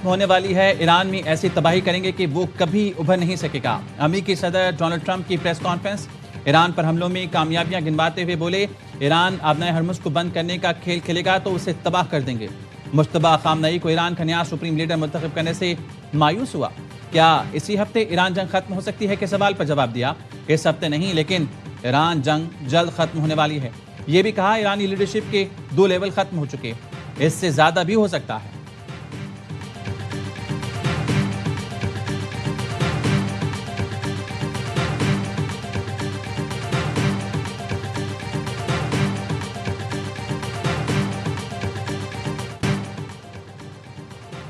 ہونے والی ہے، ایران میں ایسی تباہی کریں گے کہ وہ کبھی ابھر نہیں سکے گا۔ امریکی صدر ڈونلڈ ٹرمپ کی پریس کانفرنس، ایران پر حملوں میں کامیابیاں گنواتے ہوئے بولے ایران آبنائے ہرمز کو بند کرنے کا کھیل کھیلے گا تو اسے تباہ کر دیں گے۔ مشتبہ خامنئی کو ایران کا نیا سپریم لیڈر منتخب کرنے سے مایوس ہوا۔ کیا اسی ہفتے ایران جنگ ختم ہو سکتی ہے کے سوال پر جواب دیا اس ہفتے نہیں، لیکن ایران جنگ جلد ختم ہونے والی ہے۔ یہ بھی کہا ایرانی لیڈرشپ کے 2 لیول ختم ہو چکے، اس سے زیادہ بھی ہو سکتا ہے۔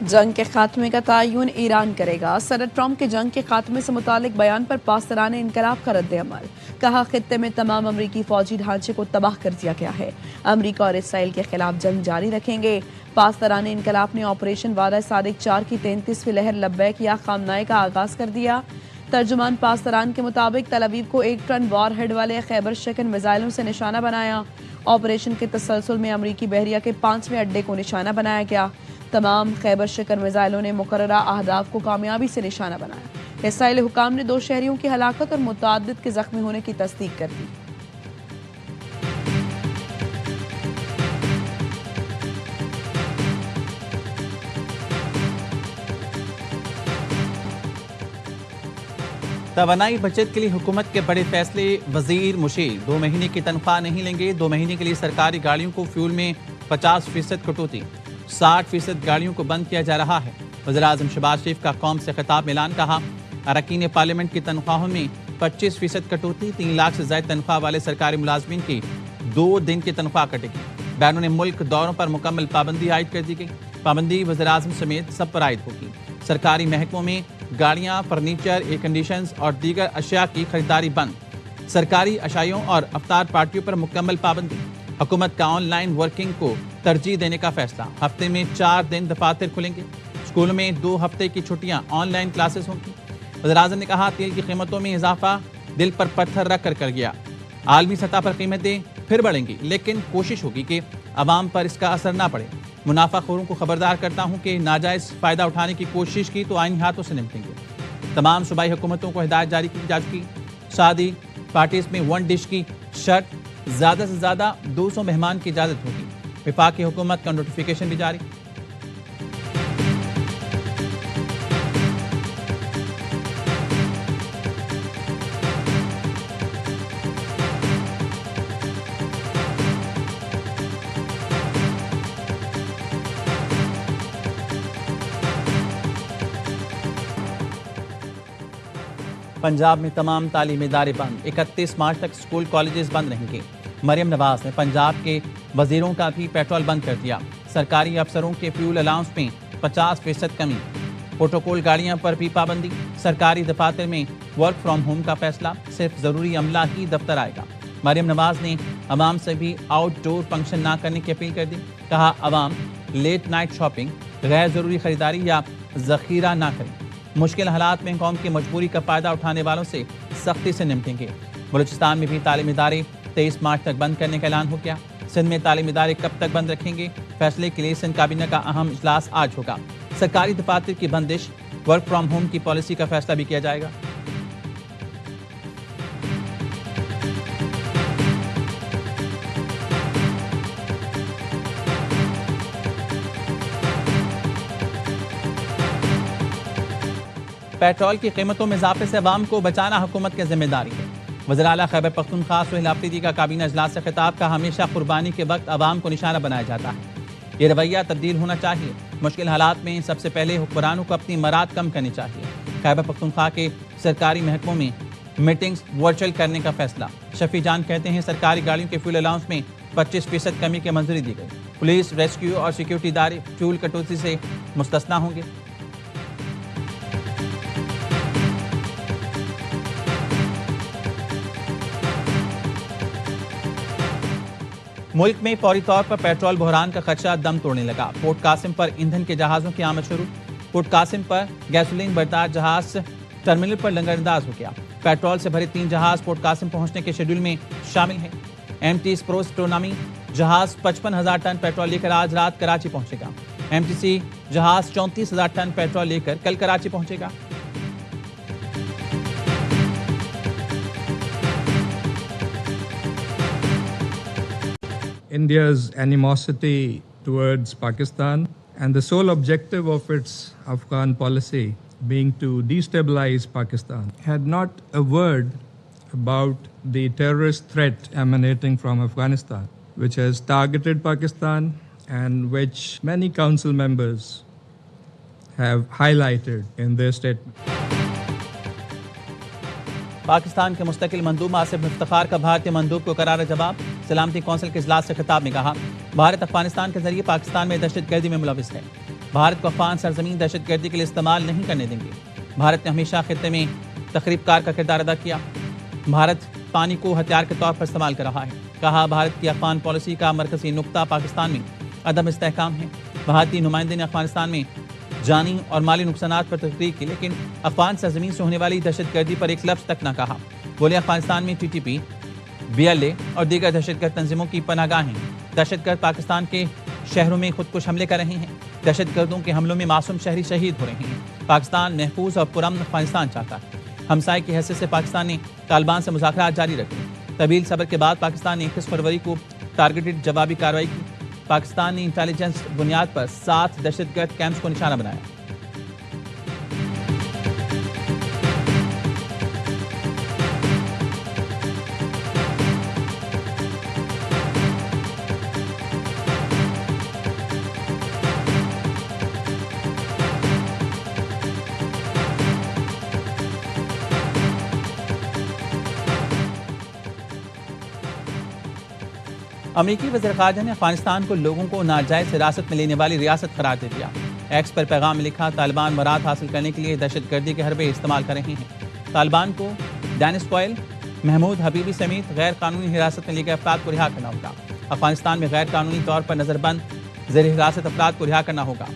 جنگ کے خاتمے کا تعین ایران کرے گا۔ صدر ٹرمپ کے جنگ کے خاتمے سے متعلق بیان پر پاسداران انقلاب کا رد عمل، کہا خطے میں تمام امریکی فوجی ڈھانچے کو تباہ کر دیا گیا ہے، امریکہ اور اسرائیل کے خلاف جنگ جاری رکھیں گے۔ پاسداران انقلاب نے آپریشن وعدہ صادق 4 کی 33ویں لہر لبیک یا خامنئی کا آغاز کر دیا۔ ترجمان پاسداران کے مطابق تل ابیب کو 1 ٹن وار ہیڈ والے خیبر شکن میزائلوں سے نشانہ بنایا۔ آپریشن کے تسلسل میں امریکی بحریہ کے 5ویں اڈے کو نشانہ بنایا گیا۔ تمام خیبر شکن میزائلوں نے مقررہ اہداف کو کامیابی سے نشانہ بنایا۔ اسرائیلی حکام نے 2 شہریوں کی ہلاکت اور متعدد کے زخمی ہونے کی تصدیق کر دی۔ توانائی بچت کے لیے حکومت کے بڑے فیصلے، وزیر مشیر 2 مہینے کی تنخواہ نہیں لیں گے۔ 2 مہینے کے لیے سرکاری گاڑیوں کو فیول میں 50% کٹوتی، 60% گاڑیوں کو بند کیا جا رہا ہے۔ وزیراعظم شہباز شریف کا قوم سے خطاب میں اعلان، کہا اراکین پارلیمنٹ کی تنخواہوں میں 25% کٹوتی، 3 لاکھ سے زائد تنخواہ والے سرکاری ملازمین کی 2 دن کی تنخواہ کٹے گی۔ بیرون ملک دوروں پر مکمل پابندی عائد کر دی گئی، پابندی وزیراعظم سمیت سب پر عائد ہوگی۔ سرکاری محکموں میں گاڑیاں، فرنیچر، ایئر کنڈیشنز اور دیگر اشیاء کی خریداری بند۔ سرکاری عشائیوں اور افطار پارٹیوں پر مکمل پابندی۔ حکومت کا آن لائن ورکنگ کو ترجیح دینے کا فیصلہ، ہفتے میں 4 دن دفاتر کھلیں گے۔ اسکولوں میں 2 ہفتے کی چھٹیاں، آن لائن کلاسز ہوں گی۔ وزیراعظم نے کہا تیل کی قیمتوں میں اضافہ دل پر پتھر رکھ کر گیا، عالمی سطح پر قیمتیں پھر بڑھیں گی، لیکن کوشش ہوگی کہ عوام پر اس کا اثر نہ پڑے۔ منافع خوروں کو خبردار کرتا ہوں کہ ناجائز فائدہ اٹھانے کی کوشش کی تو آئینی ہاتھوں سے نمٹیں گے۔ تمام صوبائی حکومتوں کو ہدایت جاری کی جا چکی، شادی پارٹیز میں 1 ڈش کی شرط، زیادہ سے زیادہ 200 مہمان کی اجازت ہوگی۔ وفاقی حکومت کا نوٹیفیکیشن بھی جاری۔ پنجاب میں تمام تعلیمی ادارے بند، 31 مارچ تک اسکول کالجز بند رہیں گے۔ مریم نواز نے پنجاب کے وزیروں کا بھی پیٹرول بند کر دیا۔ سرکاری افسروں کے فیول الاؤنس میں 50% کمی، پروٹوکول گاڑیاں پر بھی پابندی۔ سرکاری دفاتر میں ورک فرام ہوم کا فیصلہ، صرف ضروری عملہ ہی دفتر آئے گا۔ مریم نواز نے عوام سے بھی آؤٹ ڈور فنکشن نہ کرنے کی اپیل کر دی، کہا عوام لیٹ نائٹ شاپنگ، غیر ضروری خریداری یا ذخیرہ نہ کریں۔ مشکل حالات میں قوم کی مجبوری کا فائدہ اٹھانے والوں سے سختی سے نمٹیں گے۔ بلوچستان میں بھی تعلیمی ادارے 23 مارچ تک بند کرنے کا اعلان ہو گیا۔ سندھ میں تعلیمی ادارے کب تک بند رکھیں گے، فیصلے کے لیے سندھ کابینہ کا اہم اجلاس آج ہوگا۔ سرکاری دفاتر کی بندش، ورک فرام ہوم کی پالیسی کا فیصلہ بھی کیا جائے گا۔ پیٹرول کی قیمتوں میں اضافے سے عوام کو بچانا حکومت کی ذمہ داری ہے۔ وزیر اعلیٰ خیبر پختونخوا سہیل آفریدی کا کابینہ اجلاس سے خطاب، کا ہمیشہ قربانی کے وقت عوام کو نشانہ بنایا جاتا ہے، یہ رویہ تبدیل ہونا چاہیے۔ مشکل حالات میں سب سے پہلے حکمرانوں کو اپنی مراد کم کرنی چاہیے۔ خیبر پختونخوا کے سرکاری محکموں میں میٹنگز ورچوئل کرنے کا فیصلہ۔ شفیع جان کہتے ہیں سرکاری گاڑیوں کے فیول الاؤنس میں 25% کمی کی منظوری دی گئی۔ پولیس، ریسکیو اور سیکیورٹی ادارے فیول کٹوتی سے مستثنیٰ ہوں گے۔ ملک میں فوری طور پر پیٹرول بحران کا خدشہ دم توڑنے لگا۔ پورٹ قاسم پر ایندھن کے جہازوں کی آمد شروع۔ پورٹ قاسم پر گیسولین بردار جہاز ٹرمینل پر لنگر انداز ہو گیا۔ پیٹرول سے بھرے 3 جہاز پورٹ قاسم پہنچنے کے شیڈول میں شامل ہیں۔ ایم ٹی اسپروسٹونامی جہاز 55,000 ٹن پیٹرول لے کر آج رات کراچی پہنچے گا۔ MTC जहाज 34,000 टन पेट्रोल लेकर कल कराची पहुंचेगा। India's animosity towards Pakistan and the sole objective of its Afghan policy being to destabilize Pakistan had not a word about the terrorist threat emanating from Afghanistan, which has targeted Pakistan and which many council members have highlighted in their statement. Pakistan के मुस्तकिल मंदूब आसिफ इफ्तिखार का भारतीय मंदूब को करारा जवाब। सलामती council के इजलास से खिताब में कहा, भारत अफगानिस्तान के जरिए पाकिस्तान में दहशतगर्दी में मुलविस है। भारत को अफगान सरजमीन दहशतगर्दी के लिए इस्तेमाल नहीं करने देंगे। भारत ने हमेशा खित्ते में तखरीबकार का किरदार अदा किया। भारत पानी को हथियार के तौर पर इस्तेमाल कर रहा है। कहा, भारत की अफगान पॉलिसी का मरकजी नुक्ता पाकिस्तान में अदम इस्तेहकाम है। भारतीय नुमाइंदे ने अफगानिस्तान में जानी और माली नुकसानात पर तकरीर की, लेकिन अफगान सरजमीन से होने वाली दहशतगर्दी पर एक लफ्ज़ तक न कहा। बोले, अफगानिस्तान में TTP, BLA और दीगर दहशतगर्द तंजीमों की पनाहगाहें। दहशतगर्द पाकिस्तान के शहरों में खुदकुश हमले कर रहे हैं। दहशतगर्दों के हमलों में मासूम शहरी शहीद हो रहे हैं। पाकिस्तान महफूज और पुरअमन अफगानिस्तान चाहता है। हमसाये की हैसियत से पाकिस्तान ने तालिबान से मुज़ाकरात जारी रखे। तवील सब्र के बाद पाकिस्तान ने 21 फरवरी को टारगेटेड जवाबी कार्रवाई की। पाकिस्तान ने इंटेलिजेंस बुनियाद पर 7 दहशतगर्द कैंप्स को निशाना बनाया। अमरीकी वज़ीर ख़ारजा ने अफगानिस्तान को लोगों को नाजायज़ हिरासत में लेने वाली रियासत करार दे दिया। एक्स पर पैगाम में लिखा, तालिबान मराद हासिल करने के लिए दहशतगर्दी के हरबे इस्तेमाल कर रहे हैं। तालिबान को डैनिस क्वाइल, महमूद हबीबी समेत गैर कानूनी हिरासत में लिए गए अफराद को रिहा करना होगा। अफगानिस्तान में गैर कानूनी तौर पर नज़रबंद ज़ेर हिरासत अफराद को रिहा करना होगा।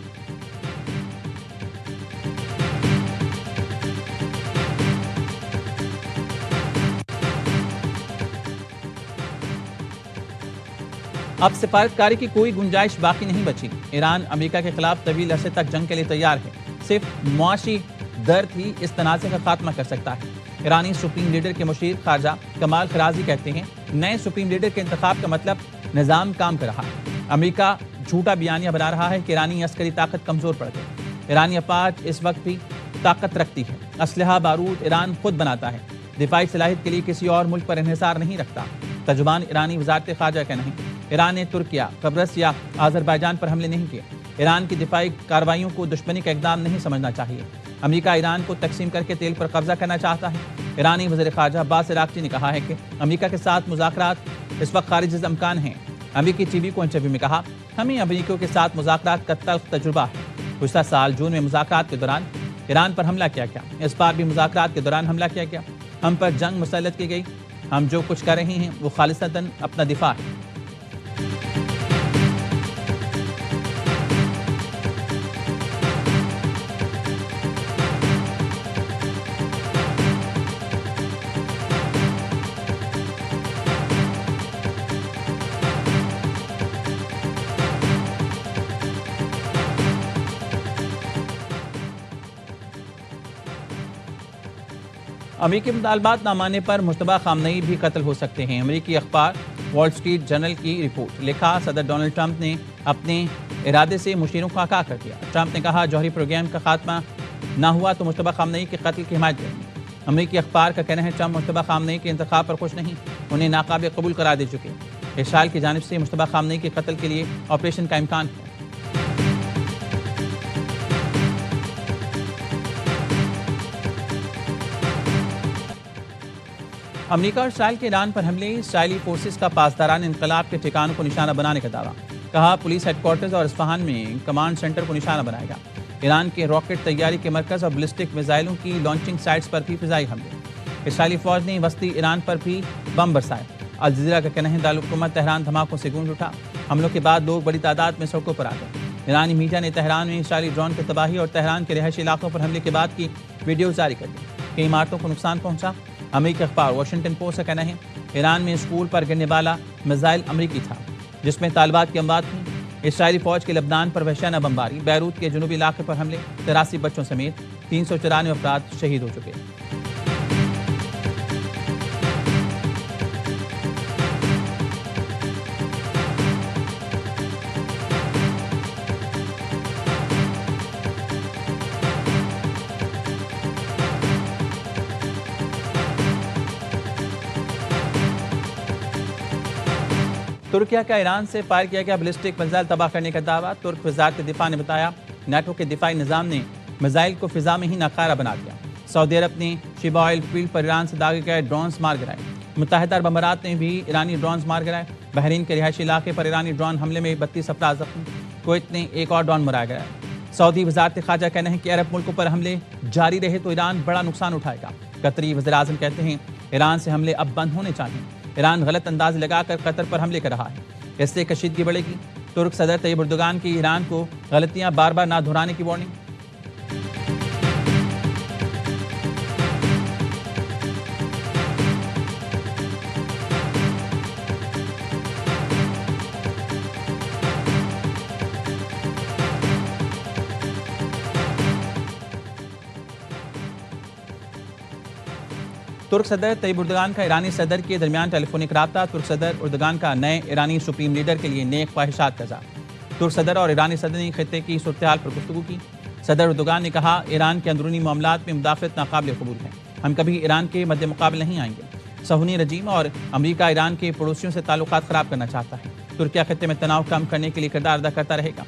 अब सिफारतकारी की कोई गुंजाइश बाकी नहीं बची। ईरान अमेरिका के खिलाफ तवील अरसे तक जंग के लिए तैयार है। सिर्फ मुआशी दर्द ही इस तनाज़े का खात्मा कर सकता है। ईरानी सुप्रीम लीडर के मुशीर ख़ारजा कमाल खराजी कहते हैं, नए सुप्रीम लीडर के इंतखाब का मतलब निज़ाम काम कर रहा है। अमेरिका झूठा बयानिया बना रहा है कि ईरानी अस्करी ताकत कमज़ोर पड़ गई। ईरानी अफवाज इस वक्त भी ताकत रखती है। असलहा बारूद ईरान खुद बनाता है। दिफाई सलाहियत के लिए किसी और मुल्क पर इन्हिसार नहीं रखता। तर्जुमान ईरानी वज़ारत ख़ारजा का नहीं। ईरान ने तुर्किया, कब्रस या आज़रबाईजान पर हमले नहीं किए। ईरान की दिफाई कार्रवाइयों को दुश्मनी का इक़दाम नहीं समझना चाहिए। अमेरिका ईरान को तकसीम करके तेल पर कब्जा करना चाहता है। ईरानी वज़ीर ख़ारजा अब्बास इराक़ची ने कहा है कि अमेरिका के साथ मुज़ाकरात इस वक्त खारिज अमकान हैं। अमेरिकी टीवी को इंटरव्यू में कहा, हमें अमेरिकियों के साथ मुज़ाकरात का तल्ख़ तजुर्बा है। गुज़श्ता साल जून में मुज़ाकरात के दौरान ईरान पर हमला किया गया। इस बार भी मुज़ाकरात के दौरान हमला किया गया। हम पर जंग मुसल्लत की गई। हम जो कुछ कर रहे हैं वो खालिसतन अपना दिफा है। अमेरिकी मुतालबात न मानने पर मुश्तबा खामनई भी कत्ल हो सकते हैं। अमेरिकी अखबार वॉल स्ट्रीट जर्नल की रिपोर्ट। लिखा, सदर डोनाल्ड ट्रंप ने अपने इरादे से मुशीरों को आगाह कर दिया। ट्रंप ने कहा, जौहरी प्रोग्राम का खात्मा ना हुआ तो मुश्तबा खामनई के कत्ल की हिमायत करेंगे। अमेरिकी अखबार का कहना है, ट्रंप मुश्तबा खामनई के इंतखाब पर खुश नहीं, उन्हें नाकाबिल कबूल करार दे चुके। इसराइल की जानिब से मुश्तबा खामनई के कत्ल के लिए ऑपरेशन का इम्कान है। अमेरिका और इसराइल के ईरान पर हमले। इसराइली फोर्सेस का पासदारान इंकलाब के ठिकानों को निशाना बनाने का दावा। कहा, पुलिस हेडक्वार्टर्स और इस्फहान में कमांड सेंटर को निशाना बनाएगा। ईरान के रॉकेट तैयारी के मरकज़ और बैलिस्टिक मिसाइलों की लॉन्चिंग साइट्स पर भी फिजाई हमले। इसराइली फौज ने वस्ती ईरान पर भी बम बरसाए। अल जज़ीरा का कहना है, दारुल-हुकूमत तेहरान धमाकों से गूंज उठा। हमलों के बाद लोग बड़ी तादाद में सड़कों पर आ गए। ईरानी मीडिया ने तेहरान में इसराइली ड्रोन की तबाही और तेहरान के रिहायशी इलाकों पर हमले के बाद की वीडियो जारी कर दी। कई इमारतों को नुकसान पहुंचा। अमेरिकी अखबार वाशिंगटन पोस्ट का कहना है, ईरान में स्कूल पर गिरने वाला मिसाइल अमेरिकी था जिसमें तालिबात की अमवात थी। اسرائیلی فوج کے لبنان پر وحشیانہ بمباری، بیروت کے جنوبی علاقے پر حملے، 83 بچوں سمیت 394 افراد شہید ہو چکے۔ ترکیہ کا ایران سے فائر کیا گیا بیلسٹک میزائل تباہ کرنے کا دعویٰ۔ ترک وزارت دفاع نے بتایا نیٹو کے دفاعی نظام نے میزائل کو فضا میں ہی ناکارہ بنا دیا۔ سعودی عرب نے شیبہ آئل فیلڈ پر ایران سے داغے گئے ڈرونز مار گرائے۔ متحدہ عرب امارات نے بھی ایرانی ڈرونز مار گرائے۔ بحرین کے رہائشی علاقے پر ایرانی ڈرون حملے میں 32 افراد زخمی۔ کویت نے ایک اور ڈرون مارا گیا۔ سعودی وزارت خارجہ کہنا ہے کہ عرب ملکوں پر حملے جاری رہے تو ایران بڑا نقصان اٹھائے گا۔ قطری وزیر اعظم کہتے ہیں ایران سے حملے اب بند ہونے چاہیے۔ ایران غلط انداز لگا کر قطر پر حملے کر رہا ہے، اس سے کشیدگی بڑھے گی۔ ترک صدر طیب اردوغان کی ایران کو غلطیاں بار بار نہ دہرانے کی وارننگ۔ ترک صدر طیب اردوغان کا ایرانی صدر کے درمیان ٹیلی فونک رابطہ۔ ترک صدر اردوغان کا نئے ایرانی سپریم لیڈر کے لیے نیک خواہشات کا اظہار۔ ترک صدر اور ایرانی صدر نے خطے کی صورتحال پر گفتگو کی۔ صدر اردوغان نے کہا ایران کے اندرونی معاملات میں مداخلت ناقابل قبول ہے، ہم کبھی ایران کے مد مقابل نہیں آئیں گے۔ صہیونی رجیم اور امریکہ ایران کے پڑوسیوں سے تعلقات خراب کرنا چاہتا ہے۔ ترکیہ خطے میں تناؤ کم کرنے کے لیے کردار ادا کرتا رہے گا۔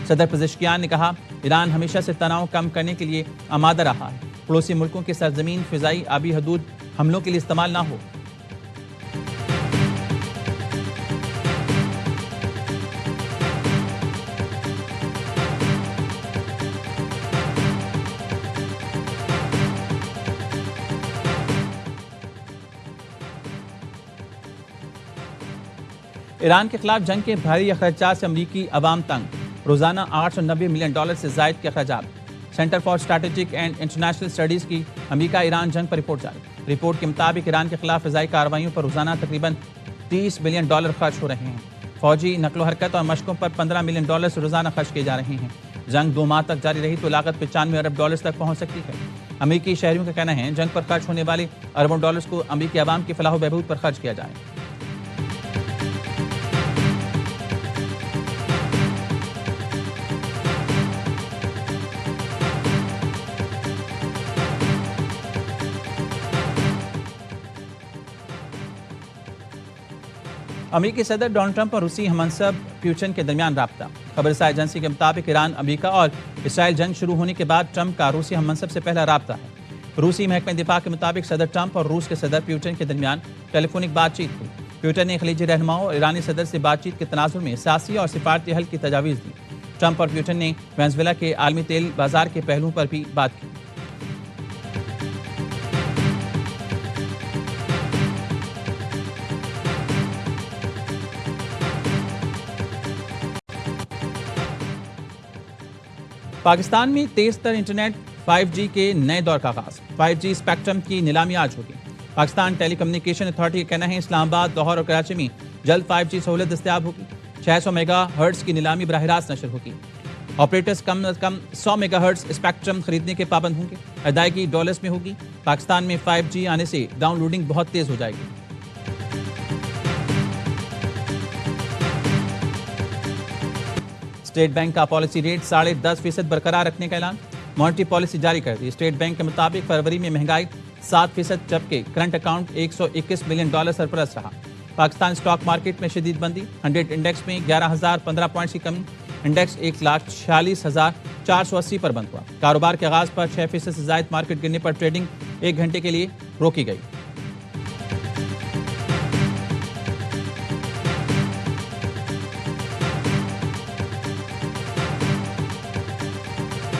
صدر پزشکیان نے کہا ایران ہمیشہ سے تناؤ کم کرنے کے لیے آمادہ رہا ہے، پڑوسی ملکوں کی سرزمین فضائی آبی حدود حملوں کے لیے استعمال نہ ہو۔ ایران کے خلاف جنگ کے بھاری اخراجات سے امریکی عوام تنگ، روزانہ $890 ملین سے زائد کے اخراجات۔ Centre for strategic and international studies کی امریکہ ایران جنگ پر رپورٹ جاری۔ رپورٹ کے مطابق ایران کے خلاف فضائی کارروائیوں پر روزانہ تقریباً $30 ملین خرچ ہو رہے ہیں۔ فوجی نقل و حرکت اور مشقوں پر $15 ملین سے روزانہ خرچ کیے جا رہے ہیں۔ جنگ 2 ماہ تک جاری رہی تو لاگت $95 ارب تک پہنچ سکتی ہے۔ امریکی شہریوں کا کہنا ہے جنگ پر خرچ ہونے والے اربوں ڈالرز کو امریکی عوام کی فلاح و بہبود پر خرچ کیا جائے۔ امریکی صدر ڈونلڈ ٹرمپ اور روسی ہم منصب پیوٹن کے درمیان رابطہ۔ خبر رساں ایجنسی کے مطابق ایران، امریکہ اور اسرائیل جنگ شروع ہونے کے بعد ٹرمپ کا روسی ہم منصب سے پہلا رابطہ ہے۔ روسی محکمہ دفاع کے مطابق صدر ٹرمپ اور روس کے صدر پیوٹن کے درمیان ٹیلی فونک بات چیت ہوئی۔ پیوٹن نے خلیجی رہنماؤں اور ایرانی صدر سے بات چیت کے تناظر میں سیاسی اور سفارتی حل کی تجاویز دی۔ ٹرمپ اور پیوٹن نے وینزویلا کے عالمی تیل بازار کے پہلوؤں پر بھی بات کی۔ پاکستان میں تیز تر انٹرنیٹ 5G کے نئے دور کا آغاز۔ 5G اسپیکٹرم کی نیلامی آج ہوگی۔ پاکستان ٹیلی کمیونیکیشن اتھارٹی کا کہنا ہے اسلام آباد، لاہور اور کراچی میں جلد 5G سہولت دستیاب ہوگی۔ 600 میگا ہرٹز کی نیلامی براہ راست نشر ہوگی۔ آپریٹرز کم از کم 100 میگا ہرٹز اسپیکٹرم خریدنے کے پابند ہوں گے۔ ادائیگی ڈالرز میں ہوگی۔ پاکستان میں 5G آنے سے ڈاؤن لوڈنگ بہت تیز ہو جائے گی۔ اسٹیٹ بینک کا پالیسی ریٹ 10.5% برقرار رکھنے کا اعلان۔ مانیٹری پالیسی جاری کر دی۔ اسٹیٹ بینک کے مطابق فروری میں مہنگائی 7% جبکہ کرنٹ اکاؤنٹ $121 ملین سرپلس رہا۔ پاکستان اسٹاک مارکیٹ میں شدید بندی، 100 انڈیکس میں 11,015 پوائنٹس کی کمی، انڈیکس 1,46,480 پر بند ہوا۔ کاروبار کے آغاز پر 6% سے زائد مارکیٹ گرنے پر ٹریڈنگ 1 گھنٹے کے لیے روکی گئی۔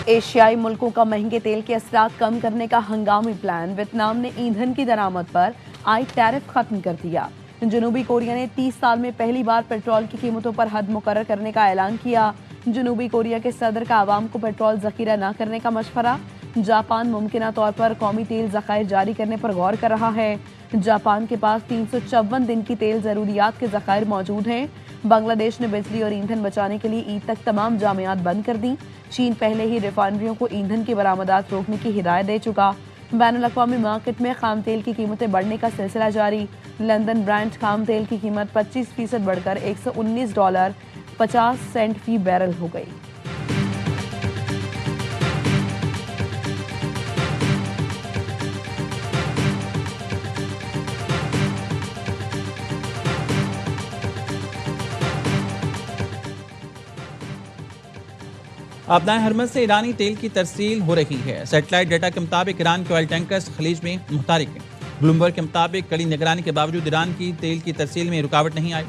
ایشیائی ملکوں کا مہنگے تیل کے اثرات کم کرنے کا ہنگامی پلان۔ ویتنام نے ایندھن کی درآمد پر عائد ٹیرف ختم کر دیا۔ جنوبی کوریا نے 30 سال میں پہلی بار پیٹرول کی قیمتوں پر حد مقرر کرنے کا اعلان کیا۔ جنوبی کوریا کے صدر کا عوام کو پیٹرول ذخیرہ نہ کرنے کا مشورہ۔ جاپان ممکنہ طور پر قومی تیل ذخائر جاری کرنے پر غور کر رہا ہے۔ जापान के पास 354 दिन की तेल ज़रूरियात के ज़खायर मौजूद हैं। बांग्लादेश ने बिजली और ईंधन बचाने के लिए ईद तक तमाम जामियात बंद कर दी। चीन पहले ही रिफाइनरियों को ईंधन की बरामदात रोकने की हिदायत दे चुका। बैनुल-अक़वामी मार्केट में खाम तेल की कीमतें बढ़ने का सिलसिला जारी। लंदन ब्रांड खाम तेल की कीमत 25% बढ़कर $119.50 फी बैरल हो गई। आपदाए हरमज से ईरानी तेल की तरसील हो रही है। सैटेलाइट डेटा के मुताबिक ईरान के ऑयल टैंकर्स खलीज में मुहतारिक हैं। ब्लूमबर्ग के मुताबिक कड़ी निगरानी के बावजूद ईरान की तेल की तरसील में रुकावट नहीं आई।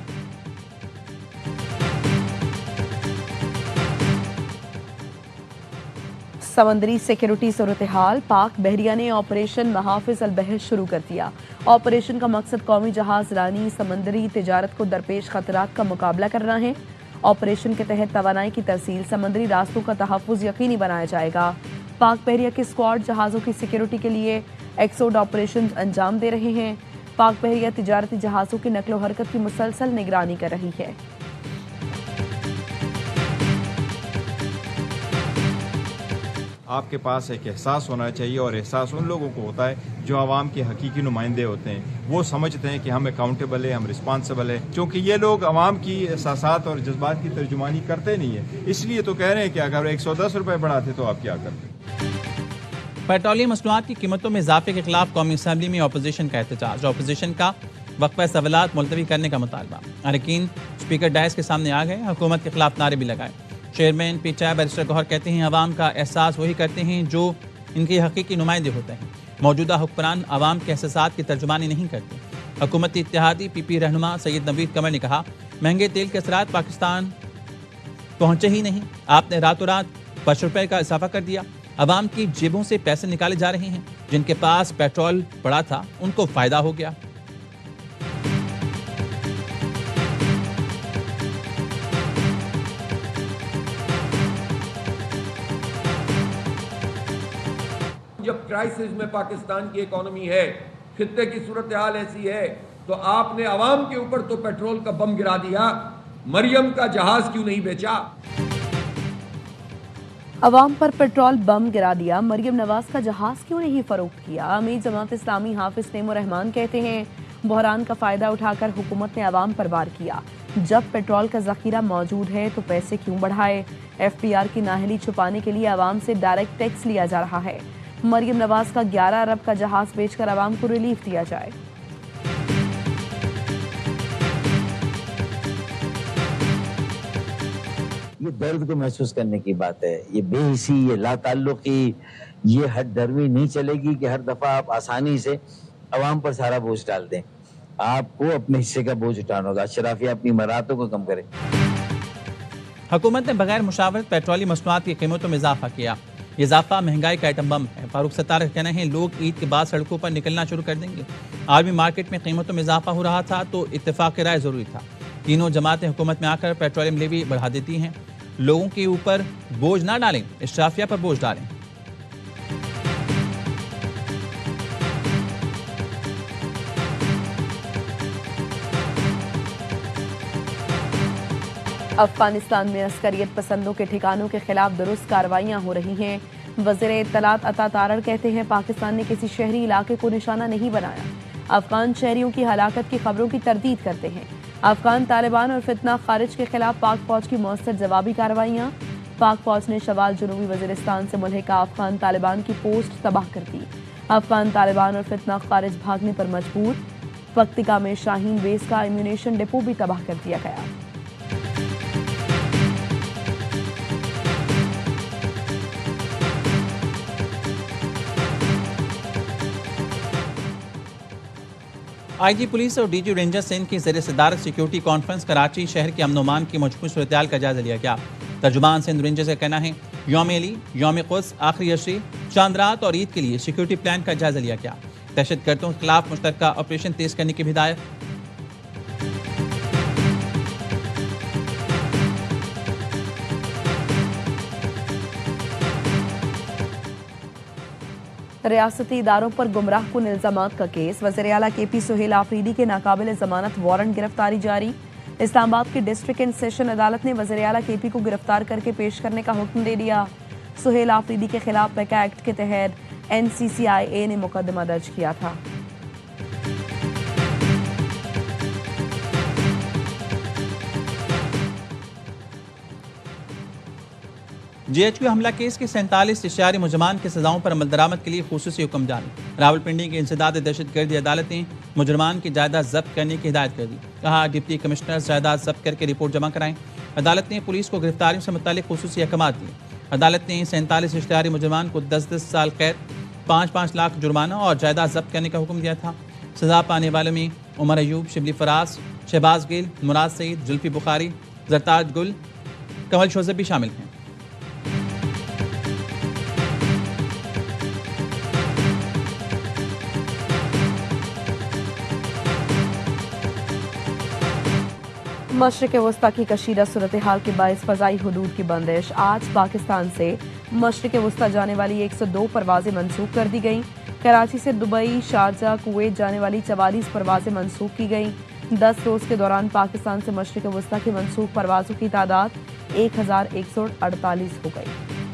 समंदरी सिक्योरिटी सूरत हाल। पाक बहरिया ने ऑपरेशन महाफिज अल बहर शुरू कर दिया। ऑपरेशन का मकसद कौमी जहाज रानी समंदरी तिजारत को दरपेश खतरात का मुकाबला करना है। ऑपरेशन के तहत तवानाई की तरसील, समंदरी रास्तों का तहफ़्फ़ुज़ यकीनी बनाया जाएगा। पाक बहरिया के स्क्वाड जहाज़ों की सिक्योरिटी के लिए एक्सोड ऑपरेशन अंजाम दे रहे हैं। पाक बहरिया तिजारती जहाज़ों की नकलो हरकत की मुसलसल निगरानी कर रही है। आपके पास एक एहसास होना चाहिए, और एहसास उन लोगों को होता है जो आवाम के हकीकी नुमाइंदे होते हैं। वो समझते हैं कि हम अकाउंटेबल है, हम रिस्पांसिबल है, क्योंकि ये लोग आवाम की एहसासात और जज्बात की तर्जुमानी करते नहीं है। इसलिए तो कह रहे हैं कि अगर 110 रुपये बढ़ाते तो आप क्या करते। पेट्रोलियम मसनूआत की कीमतों में इजाफे के खिलाफ कौमी असम्बली में अपोजिशन का एहतजाज। अपोजिशन का वक्फा सवालात मुलतवी करने का मुतालबा। अरकान स्पीकर डायस के सामने आ गए, हुकूमत के खिलाफ नारे भी लगाए। चेयरमैन पीटीआई बैरिस्टर गौहर कहते हैं अवाम का एहसास वही करते हैं जो इनके हकीकी नुमाइंदे होते हैं। मौजूदा हुक्मरान अवाम के एहसासात की तर्जुमानी नहीं करते। हुकूमती इत्तेहादी पीपी रहनुमा सैयद नवीद कमर ने कहा, महंगे तेल के असरात पाकिस्तान पहुंचे ही नहीं, आपने रातों रात ₹5 का इजाफा कर दिया। अवाम की जेबों से पैसे निकाले जा रहे हैं। जिनके पास पेट्रोल पड़ा था उनको फायदा हो गया। जब क्राइसिस में पाकिस्तान की इकोनॉमी है, खित्ते की सूरत हाल ऐसी है, तो आपने अवाम के ऊपर तो पेट्रोल का बम गिरा दिया, मरियम का जहाज क्यों नहीं बेचा? अवाम पर पेट्रोल बम गिरा दिया, मरियम नवाज का जहाज क्यों नहीं फरोख्त किया? अमीर जमात इस्लामी हाफिज तैमूर रहमान कहते हैं बहरान का फायदा उठाकर हुकूमत ने अवाम पर वार किया। जब पेट्रोल का जखीरा मौजूद है तो पैसे क्यों बढ़ाए? FPR की नाहली छुपाने के लिए अवाम से डायरेक्ट टैक्स लिया जा रहा है। मरियम नवाज का 11 अरब का जहाज बेचकर अवाम को रिलीफ दिया जाए। ये दर्द को महसूस करने की बात है। ये बेहिसी, ये लाताल्लुकी, ये हद दरवी नहीं चलेगी कि हर दफा आप आसानी से अवाम पर सारा बोझ डाल दें। आपको अपने हिस्से का बोझ उठाना होगा। शराफिया अपनी मरातों को कम करें। हुकूमत ने बगैर मुशावरत पेट्रोलियम मसनूआत की कीमतों में इजाफा किया। ये इजाफा महंगाई का आइटम बम है। फारूक सत्तार का कहना है लोग ईद के बाद सड़कों पर निकलना शुरू कर देंगे। आलमी मार्केट में कीमतों में इजाफा हो रहा था तो इत्तेफाक राय जरूरी था। तीनों जमातें हुकूमत में आकर पेट्रोलियम लेवी बढ़ा देती हैं। लोगों के ऊपर बोझ ना डालें, इशराफिया पर बोझ डालें। अफगानिस्तान में अस्करियत पसंदों के ठिकानों के खिलाफ दुरुस्त कार्रवाइयां हो रही हैं। वज़ीर इत्तलात अता तारड़ कहते हैं पाकिस्तान ने किसी शहरी इलाके को निशाना नहीं बनाया। अफगान शहरियों की हलाकत की खबरों की तरदीद करते हैं। अफगान तालिबान और फितना खारिज के खिलाफ पाक फौज की मौसर जवाबी कार्रवाइयां। पाक फौज ने शवाल जुनूबी वज़ीरिस्तान से मुल्हिका अफगान तालिबान की पोस्ट तबाह कर दी। अफगान तालिबान और फितना खारिज भागने पर मजबूर। पक्तिका में शाहीन बेस का एम्यूनेशन डिपो भी तबाह कर दिया गया। IG पुलिस और DG रेंजर्स सिंध की ज़ेर सदारत सिक्योरिटी कॉन्फ्रेंस कराची शहर के अमन अमान की मजबूत सूरत-ए-हाल का जायजा लिया गया। तर्जुमान सिंध रेंजर्स का कहना है यौम अली, यौम क़ुद्स, आखिरी अशरी, चांद रात और ईद के लिए सिक्योरिटी प्लान का जायजा लिया गया। दहशतगर्दों के खिलाफ मुश्तरका ऑपरेशन तेज करने की भी हिदायत। रियासती इदारों पर गुमराह कुन इल्जामात का केस। वज़ीर आला KP सुहेल आफरीदी के नाकाबिल जमानत वारंट गिरफ्तारी जारी। इस्लामाबाद की डिस्ट्रिक्ट एंड सेशन अदालत ने वज़ीर आला KP को गिरफ्तार करके पेश करने का हुक्म दे दिया। सुहेल आफरीदी के खिलाफ पैका एक्ट के तहत NCCIA ने मुकदमा दर्ज किया था। GHQ हमला केस के 47 इश्तिहारी मुजरमान के सजाओं पर अमल दरामद के लिए खुसूसी हुक्म जारी। रावलपिंडी की इंसदाद दहशतगर्दी अदालत ने मुजरमान की जायदाद जब्त करने की हिदायत कर दी। कहा डिप्टी कमिश्नर जायदाद जब्त करके रिपोर्ट जमा कराएं। अदालत ने पुलिस को गिरफ्तारियों से मुतालिक खुसूसी अहकाम दिए। अदालत ने 47 इश्तिहारी मुजरमान को 10-10 साल कैद, 5-5 लाख जुर्माना और जायदाद जब्त करने का हुक्म दिया था। सजा पाने वालों में उमर अयूब, शिबली फराज, शहबाज गिल, मुराद सईद, जुल्फी बुखारी, जरताज गुल, कमल शोजब भी शामिल हैं। मशरिक़ वस्ता की कशीदा सूरत हाल के बायस फ़ज़ाई हुदूद की बंदिश। आज पाकिस्तान से मशरिक़ वस्ता जाने वाली 102 परवाज़ें मनसूख कर दी गईं। कराची से दुबई, शारजा, कुवैत जाने वाली 44 परवाज़ें मनसूख की गईं। 10 रोज़ के दौरान पाकिस्तान से मशरिक़ वस्ता की मनसूख परवाज़ों की तादाद 1148 हो गई।